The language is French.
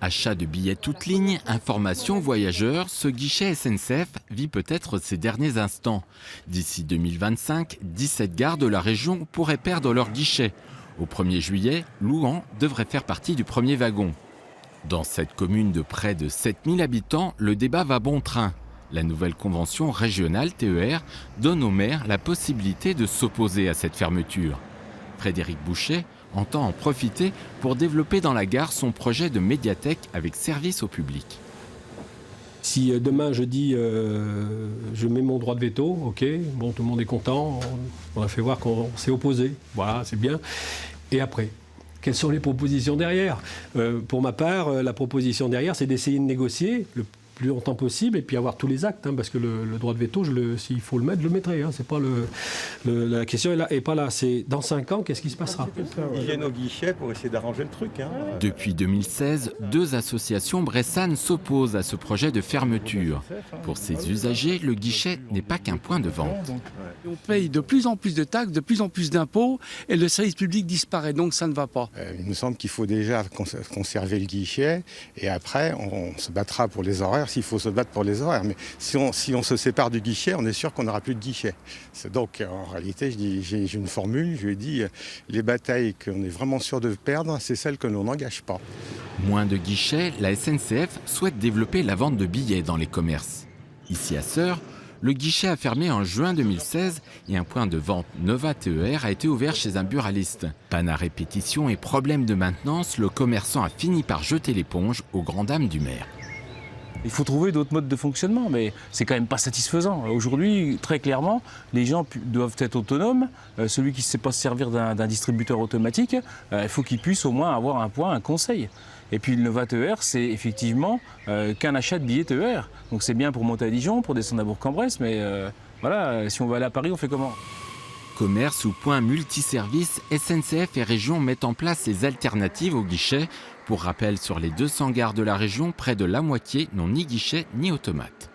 Achat de billets toutes lignes, information voyageurs, ce guichet SNCF vit peut-être ses derniers instants. D'ici 2025, 17 gares de la région pourraient perdre leur guichet. Au 1er juillet, Louhans devrait faire partie du premier wagon. Dans cette commune de près de 7000 habitants, le débat va bon train. La nouvelle convention régionale TER donne aux maires la possibilité de s'opposer à cette fermeture. Frédéric Boucher entend en profiter pour développer dans la gare son projet de médiathèque avec service au public. Si demain je dis je mets mon droit de veto, ok, bon, tout le monde est content, on a fait voir qu'on s'est opposé, voilà, c'est bien. Et après, quelles sont les propositions derrière ? Pour ma part, la proposition derrière, c'est d'essayer de négocier le plus longtemps possible et puis avoir tous les actes, parce que le droit de veto, s'il faut le mettre, je le mettrai. C'est pas la question est pas là. C'est dans 5 ans, qu'est-ce qui se passera ? Ils viennent au guichet pour essayer d'arranger le truc. Depuis 2016, 2 associations bressanes s'opposent à ce projet de fermeture. Pour ces usagers, le guichet n'est pas qu'un point de vente. On paye de plus en plus de taxes, de plus en plus d'impôts et le service public disparaît, donc ça ne va pas. Il nous semble qu'il faut déjà conserver le guichet et après on se battra pour les horaires s'il faut se battre pour les horaires. Mais si on se sépare du guichet, on est sûr qu'on n'aura plus de guichet. Donc en réalité, j'ai une formule, je lui ai dit les batailles qu'on est vraiment sûr de perdre, c'est celles que l'on n'engage pas. Moins de guichets, la SNCF souhaite développer la vente de billets dans les commerces. Ici à Sœurs, le guichet a fermé en juin 2016 et un point de vente Nova TER a été ouvert chez un buraliste. Panne à répétition et problème de maintenance, le commerçant a fini par jeter l'éponge aux grandes dames du maire. Il faut trouver d'autres modes de fonctionnement, mais c'est quand même pas satisfaisant. Aujourd'hui, très clairement, les gens doivent être autonomes. Celui qui ne sait pas se servir d'un distributeur automatique, il faut qu'il puisse au moins avoir un conseil. Et puis le Nova TER, c'est effectivement qu'un achat de billets TER. Donc c'est bien pour monter à Dijon, pour descendre à Bourg-en-Bresse, mais voilà, si on va aller à Paris, on fait comment ? Commerce ou point multiservice, SNCF et région mettent en place ces alternatives au guichet. Pour rappel, sur les 200 gares de la région, près de la moitié n'ont ni guichet ni automate.